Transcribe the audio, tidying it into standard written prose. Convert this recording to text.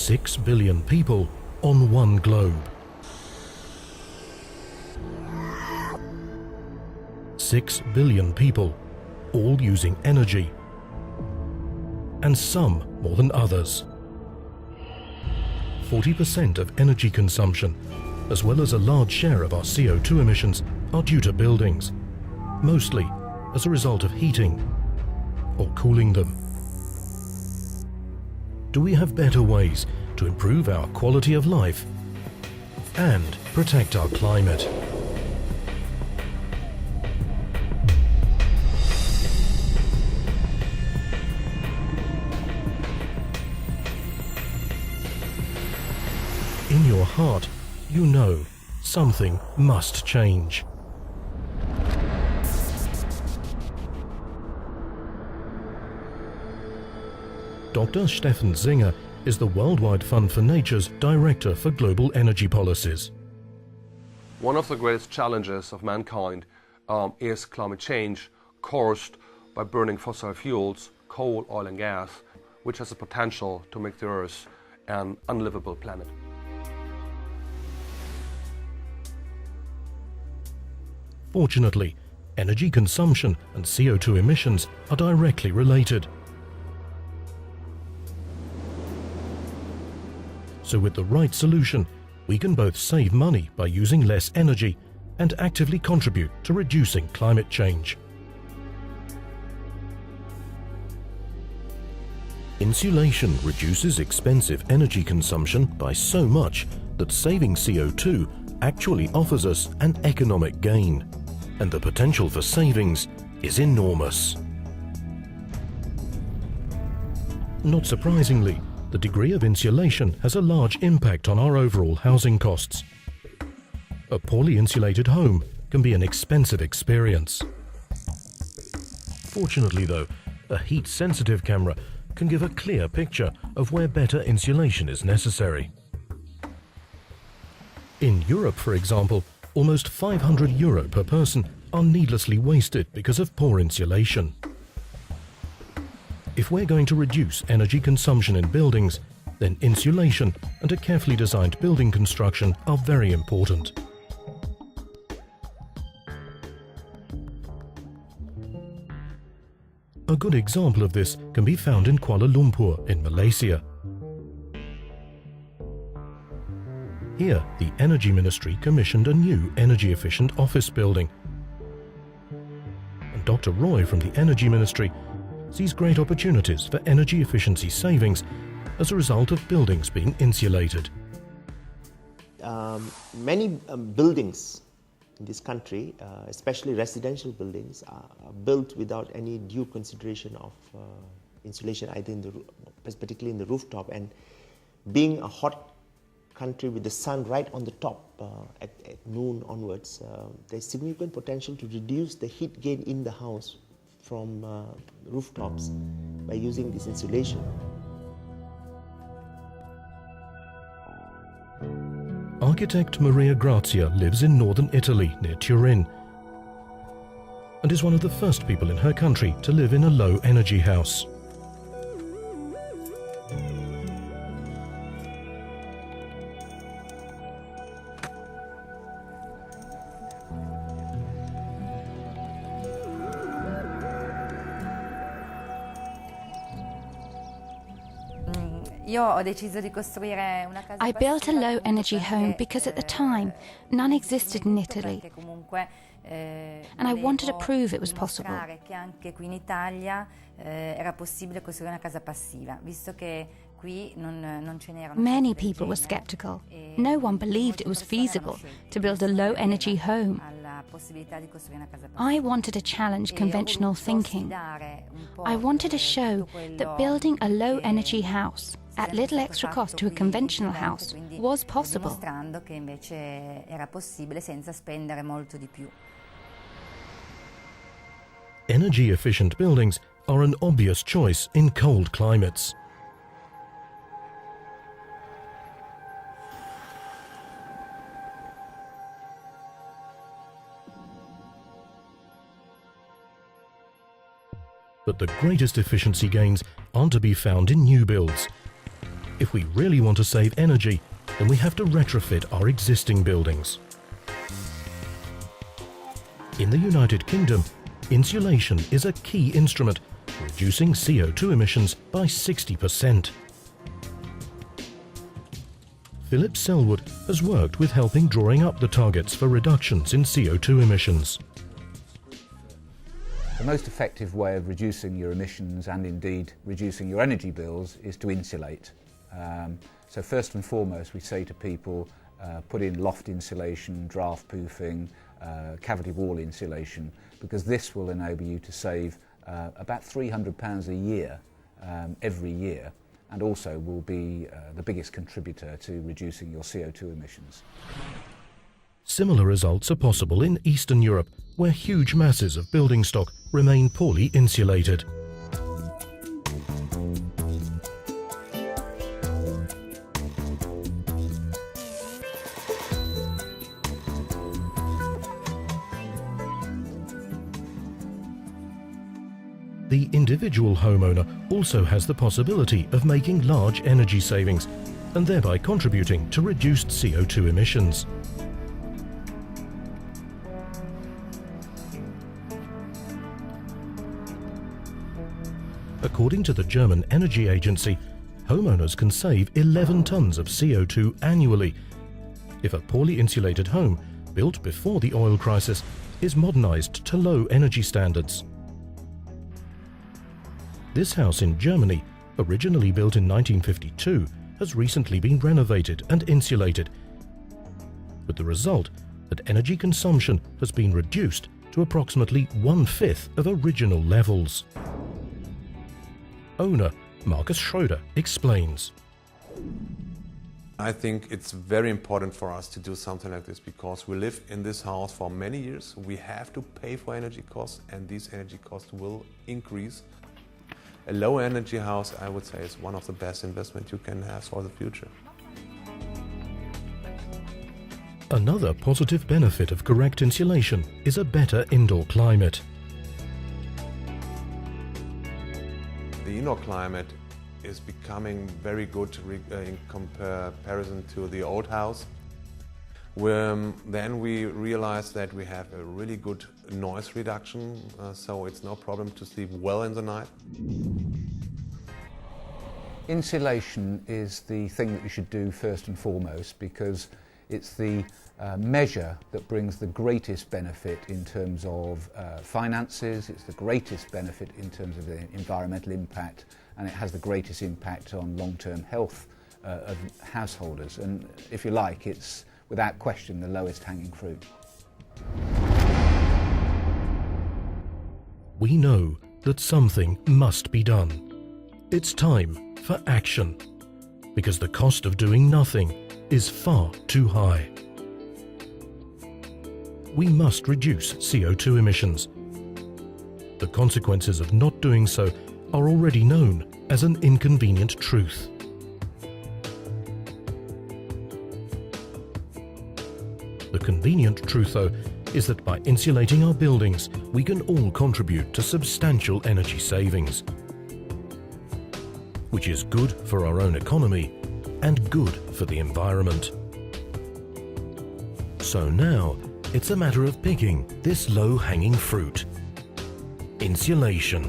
6 billion people on one globe. 6 billion people, all using energy, and some more than others. 40% of energy consumption, as well as a large share of our CO2 emissions, are due to buildings, mostly as a result of heating or cooling them. Do we have better ways to improve our quality of life and protect our climate? In your heart, you know something must change. Dr. Stefan Singer is the Worldwide Fund for Nature's Director for Global Energy Policies. One of the greatest challenges of mankind is climate change caused by burning fossil fuels, coal, oil and gas, which has the potential to make the Earth an unlivable planet. Fortunately, energy consumption and CO2 emissions are directly related. So with the right solution, we can both save money by using less energy and actively contribute to reducing climate change. Insulation reduces expensive energy consumption by so much that saving CO2 actually offers us an economic gain, and the potential for savings is enormous. Not surprisingly, the degree of insulation has a large impact on our overall housing costs. A poorly insulated home can be an expensive experience. Fortunately though, a heat-sensitive camera can give a clear picture of where better insulation is necessary. In Europe, for example, almost €500 per person are needlessly wasted because of poor insulation. If we're going to reduce energy consumption in buildings, then insulation and a carefully designed building construction are very important. A good example of this can be found in Kuala Lumpur in Malaysia. Here, the Energy Ministry commissioned a new energy-efficient office building. And Dr. Roy from the Energy Ministry sees great opportunities for energy efficiency savings as a result of buildings being insulated. Many buildings in this country, especially residential buildings, are built without any due consideration of insulation, either particularly in the rooftop. And being a hot country with the sun right on the top at noon onwards, there's significant potential to reduce the heat gain in the house from rooftops by using this insulation. Architect Maria Grazia lives in northern Italy near Turin and is one of the first people in her country to live in a low-energy house. I built a low-energy home because at the time, none existed in Italy, and I wanted to prove it was possible. Many people were skeptical. No one believed it was feasible to build a low-energy home. I wanted to challenge conventional thinking. I wanted to show that building a low-energy house at little extra cost to a conventional house was possible. Energy-efficient buildings are an obvious choice in cold climates. But the greatest efficiency gains aren't to be found in new builds. If we really want to save energy, then we have to retrofit our existing buildings. In the United Kingdom, insulation is a key instrument, reducing CO2 emissions by 60%. Philip Selwood has worked with helping drawing up the targets for reductions in CO2 emissions. The most effective way of reducing your emissions and indeed reducing your energy bills is to insulate. So first and foremost we say to people put in loft insulation, draft proofing, cavity wall insulation, because this will enable you to save about £300 a year every year, and also will be the biggest contributor to reducing your CO2 emissions. Similar results are possible in Eastern Europe, where huge masses of building stock remain poorly insulated. The individual homeowner also has the possibility of making large energy savings and thereby contributing to reduced CO2 emissions. According to the German Energy Agency, homeowners can save 11 tons of CO2 annually if a poorly insulated home built before the oil crisis is modernized to low energy standards. This house in Germany, originally built in 1952, has recently been renovated and insulated, with the result that energy consumption has been reduced to approximately 1/5 of original levels. Owner Markus Schröder explains. I think it's very important for us to do something like this because we live in this house for many years. We have to pay for energy costs, and these energy costs will increase. A low energy house, I would say, is one of the best investments you can have for the future. Another positive benefit of correct insulation is a better indoor climate. The indoor climate is becoming very good in comparison to the old house. Then we realized that we have a really good noise reduction, so it's no problem to sleep well in the night. Insulation is the thing that you should do first and foremost, because it's the measure that brings the greatest benefit in terms of finances, it's the greatest benefit in terms of the environmental impact, and it has the greatest impact on long-term health of householders. And if you like, it's without question the lowest hanging fruit. We know that something must be done. It's time for action, because the cost of doing nothing is far too high. We must reduce CO2 emissions. The consequences of not doing so are already known as an inconvenient truth. The convenient truth, though, is that by insulating our buildings, we can all contribute to substantial energy savings, which is good for our own economy and good for the environment. So now, it's a matter of picking this low-hanging fruit: insulation.